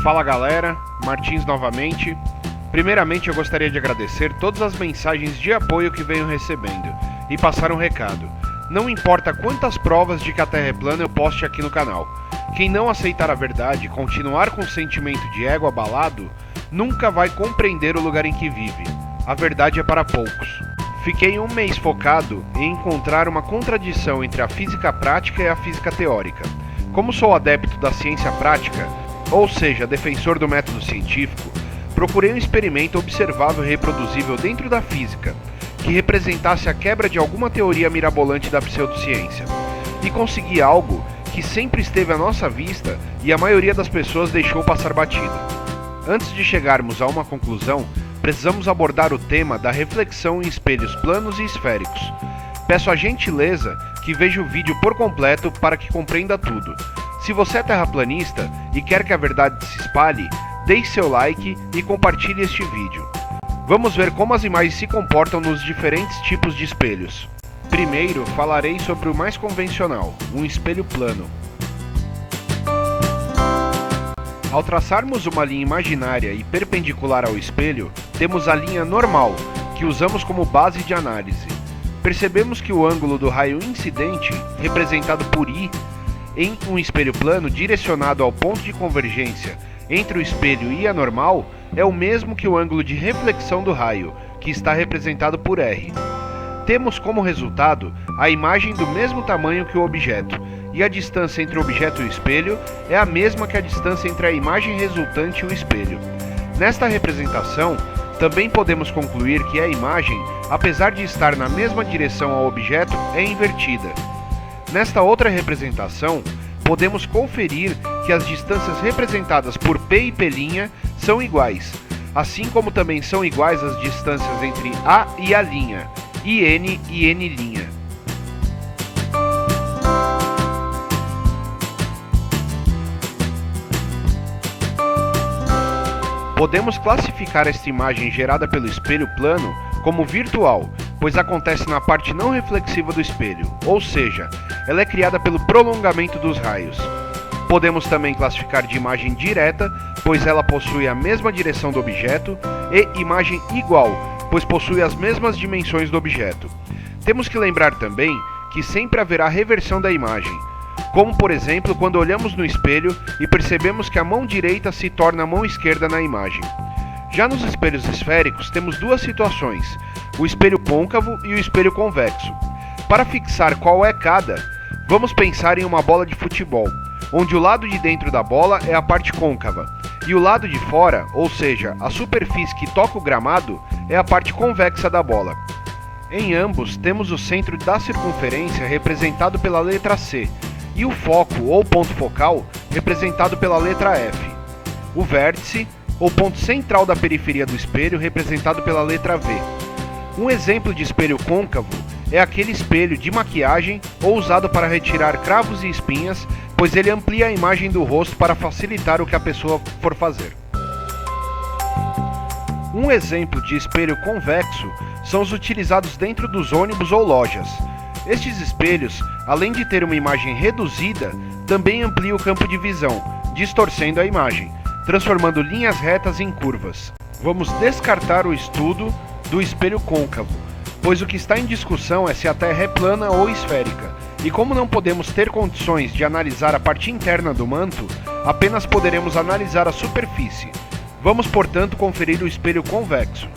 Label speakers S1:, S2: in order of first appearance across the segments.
S1: Fala galera, Martins novamente. Primeiramente eu gostaria de agradecer todas as mensagens de apoio que venho recebendo e passar um recado. Não importa quantas provas de que a Terra é plana eu poste aqui no canal. Quem não aceitar a verdade e continuar com o sentimento de ego abalado, nunca vai compreender o lugar em que vive. A verdade é para poucos. Fiquei um mês focado em encontrar uma contradição entre a física prática e a física teórica. Como sou adepto da ciência prática, ou seja, defensor do método científico, procurei um experimento observável e reproduzível dentro da física, que representasse a quebra de alguma teoria mirabolante da pseudociência, e consegui algo que sempre esteve à nossa vista e a maioria das pessoas deixou passar batido. Antes de chegarmos a uma conclusão, precisamos abordar o tema da reflexão em espelhos planos e esféricos. Peço a gentileza que veja o vídeo por completo para que compreenda tudo. Se você é terraplanista e quer que a verdade se espalhe, deixe seu like e compartilhe este vídeo. Vamos ver como as imagens se comportam nos diferentes tipos de espelhos. Primeiro, falarei sobre o mais convencional, um espelho plano. Ao traçarmos uma linha imaginária e perpendicular ao espelho, temos a linha normal, que usamos como base de análise. Percebemos que o ângulo do raio incidente, representado por I, em um espelho plano direcionado ao ponto de convergência entre o espelho e a normal, é o mesmo que o ângulo de reflexão do raio, que está representado por R. Temos como resultado a imagem do mesmo tamanho que o objeto, e a distância entre o objeto e o espelho é a mesma que a distância entre a imagem resultante e o espelho. Nesta representação, também podemos concluir que a imagem, apesar de estar na mesma direção ao objeto, é invertida. Nesta outra representação, podemos conferir que as distâncias representadas por P e P' são iguais, assim como também são iguais as distâncias entre A e A', IN e N'. Podemos classificar esta imagem gerada pelo espelho plano como virtual, pois acontece na parte não reflexiva do espelho, ou seja, ela é criada pelo prolongamento dos raios. Podemos também classificar de imagem direta, pois ela possui a mesma direção do objeto, e imagem igual, pois possui as mesmas dimensões do objeto. Temos que lembrar também que sempre haverá reversão da imagem, como por exemplo quando olhamos no espelho e percebemos que a mão direita se torna a mão esquerda na imagem. Já nos espelhos esféricos temos duas situações, o espelho côncavo e o espelho convexo. Para fixar qual é cada, vamos pensar em uma bola de futebol, onde o lado de dentro da bola é a parte côncava, e o lado de fora, ou seja, a superfície que toca o gramado, é a parte convexa da bola. Em ambos temos o centro da circunferência representado pela letra C, e o foco ou ponto focal representado pela letra F. O vértice, ou ponto central da periferia do espelho, representado pela letra V. Um exemplo de espelho côncavo é aquele espelho de maquiagem ou usado para retirar cravos e espinhas, pois ele amplia a imagem do rosto para facilitar o que a pessoa for fazer. Um exemplo de espelho convexo são os utilizados dentro dos ônibus ou lojas. Estes espelhos, além de ter uma imagem reduzida, também ampliam o campo de visão, distorcendo a imagem, transformando linhas retas em curvas. Vamos descartar o estudo do espelho côncavo, pois o que está em discussão é se a Terra é plana ou esférica, e como não podemos ter condições de analisar a parte interna do manto, apenas poderemos analisar a superfície. Vamos, portanto, conferir o espelho convexo.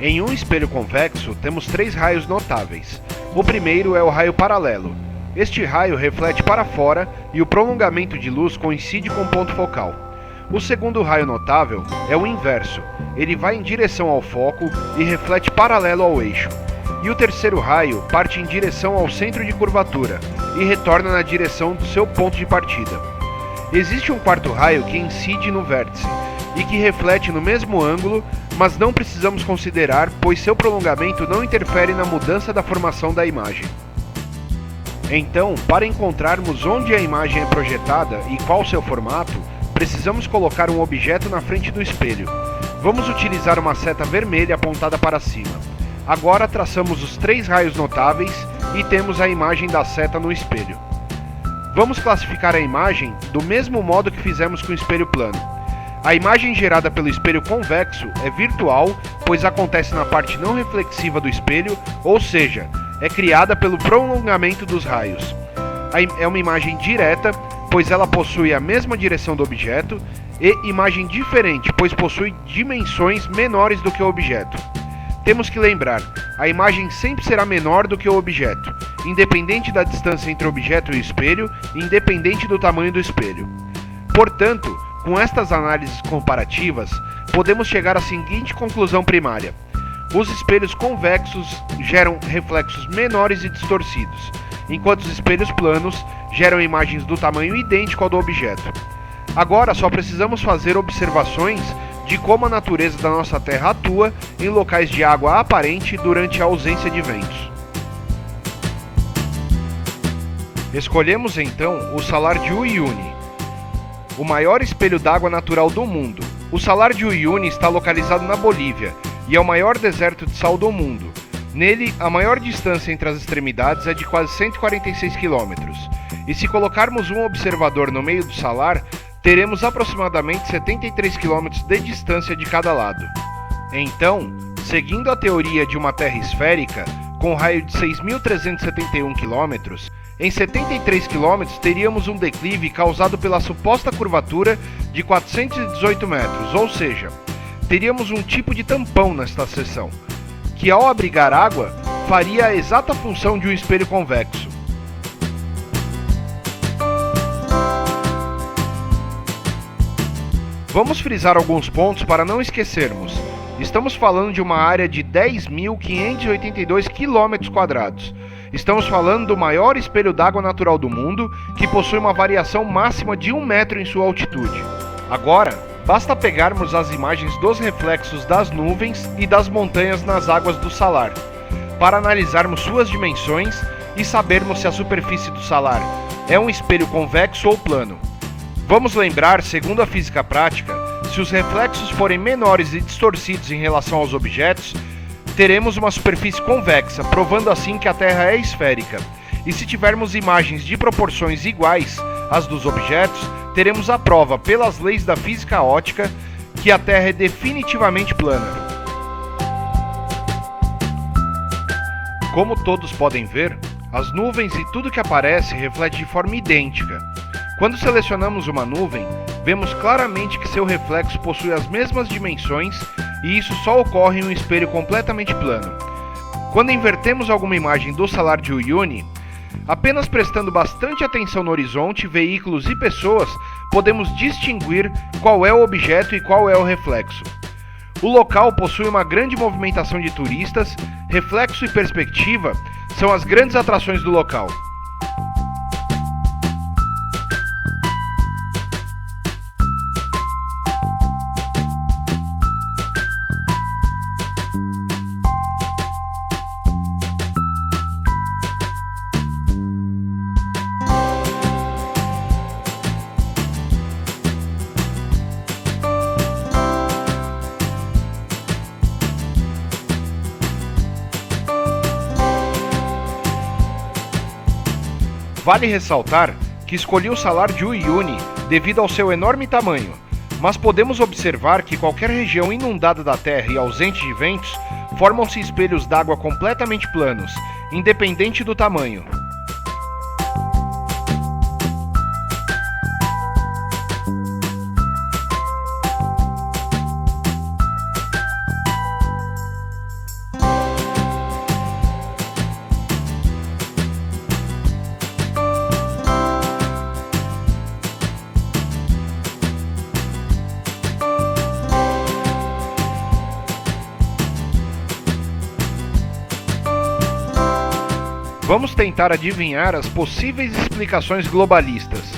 S1: Em um espelho convexo, temos três raios notáveis. O primeiro é o raio paralelo. Este raio reflete para fora e o prolongamento de luz coincide com o ponto focal. O segundo raio notável é o inverso. Ele vai em direção ao foco e reflete paralelo ao eixo. E o terceiro raio parte em direção ao centro de curvatura e retorna na direção do seu ponto de partida. Existe um quarto raio que incide no vértice e que reflete no mesmo ângulo, mas não precisamos considerar, pois seu prolongamento não interfere na mudança da formação da imagem. Então, para encontrarmos onde a imagem é projetada e qual seu formato, precisamos colocar um objeto na frente do espelho. Vamos utilizar uma seta vermelha apontada para cima. Agora traçamos os 3 raios notáveis e temos a imagem da seta no espelho. Vamos classificar a imagem do mesmo modo que fizemos com o espelho plano. A imagem gerada pelo espelho convexo é virtual, pois acontece na parte não reflexiva do espelho, ou seja, é criada pelo prolongamento dos raios. É uma imagem direta, pois ela possui a mesma direção do objeto, e imagem diferente, pois possui dimensões menores do que o objeto. Temos que lembrar, a imagem sempre será menor do que o objeto, independente da distância entre o objeto e o espelho, e independente do tamanho do espelho. Portanto, com estas análises comparativas, podemos chegar à seguinte conclusão primária: os espelhos convexos geram reflexos menores e distorcidos, enquanto os espelhos planos geram imagens do tamanho idêntico ao do objeto. Agora só precisamos fazer observações de como a natureza da nossa Terra atua em locais de água aparente durante a ausência de ventos. Escolhemos então o Salar de Uyuni, o maior espelho d'água natural do mundo. O Salar de Uyuni está localizado na Bolívia e é o maior deserto de sal do mundo. Nele, a maior distância entre as extremidades é de quase 146 km. E se colocarmos um observador no meio do salar, teremos aproximadamente 73 km de distância de cada lado. Então, seguindo a teoria de uma Terra esférica, com um raio de 6.371 km, em 73 km teríamos um declive causado pela suposta curvatura de 418 metros, ou seja, teríamos um tipo de tampão nesta seção, que ao abrigar água, faria a exata função de um espelho convexo. Vamos frisar alguns pontos para não esquecermos. Estamos falando de uma área de 10.582 km². Estamos falando do maior espelho d'água natural do mundo, que possui uma variação máxima de 1 metro em sua altitude. Agora, basta pegarmos as imagens dos reflexos das nuvens e das montanhas nas águas do salar, para analisarmos suas dimensões e sabermos se a superfície do salar é um espelho convexo ou plano. Vamos lembrar, segundo a física prática, se os reflexos forem menores e distorcidos em relação aos objetos, teremos uma superfície convexa, provando assim que a Terra é esférica. E se tivermos imagens de proporções iguais às dos objetos, teremos a prova, pelas leis da física ótica, que a Terra é definitivamente plana. Como todos podem ver, as nuvens e tudo que aparece reflete de forma idêntica. Quando selecionamos uma nuvem, vemos claramente que seu reflexo possui as mesmas dimensões e isso só ocorre em um espelho completamente plano. Quando invertemos alguma imagem do Salar de Uyuni, apenas prestando bastante atenção no horizonte, veículos e pessoas, podemos distinguir qual é o objeto e qual é o reflexo. O local possui uma grande movimentação de turistas, reflexo e perspectiva são as grandes atrações do local. Vale ressaltar que escolhi o Salar de Uyuni devido ao seu enorme tamanho, mas podemos observar que qualquer região inundada da Terra e ausente de ventos formam-se espelhos d'água completamente planos, independente do tamanho. Vamos tentar adivinhar as possíveis explicações globalistas.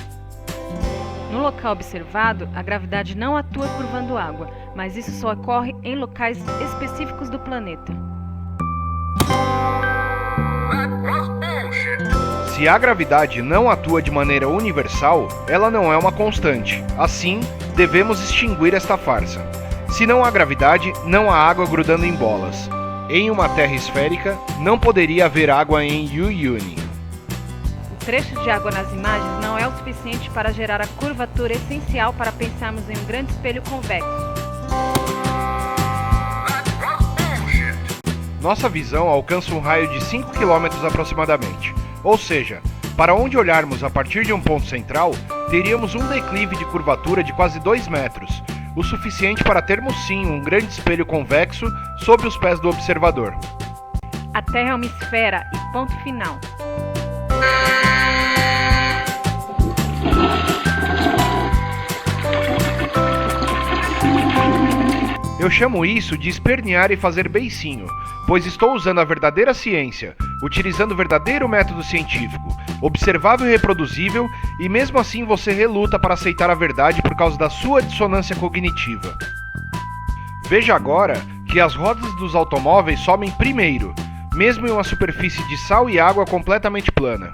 S2: No local observado, a gravidade não atua curvando água, mas isso só ocorre em locais específicos do planeta.
S1: Se a gravidade não atua de maneira universal, ela não é uma constante. Assim, devemos extinguir esta farsa. Se não há gravidade, não há água grudando em bolas. Em uma Terra esférica, não poderia haver água em Uyuni.
S2: O trecho de água nas imagens não é o suficiente para gerar a curvatura essencial para pensarmos em um grande espelho convexo.
S1: Nossa visão alcança um raio de 5 km aproximadamente. Ou seja, para onde olharmos a partir de um ponto central, teríamos um declive de curvatura de quase 2 metros, o suficiente para termos sim um grande espelho convexo sob os pés do observador.
S2: A Terra é uma esfera e ponto final.
S1: Eu chamo isso de espernear e fazer beicinho, pois estou usando a verdadeira ciência, utilizando o verdadeiro método científico, observável e reproduzível, e mesmo assim você reluta para aceitar a verdade por causa da sua dissonância cognitiva. Veja agora que as rodas dos automóveis sobem primeiro, mesmo em uma superfície de sal e água completamente plana.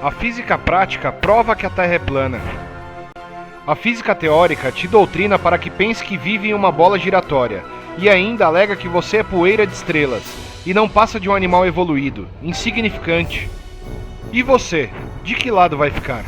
S1: A física prática prova que a Terra é plana. A física teórica te doutrina para que pense que vive em uma bola giratória, e ainda alega que você é poeira de estrelas, e não passa de um animal evoluído, insignificante. E você, de que lado vai ficar?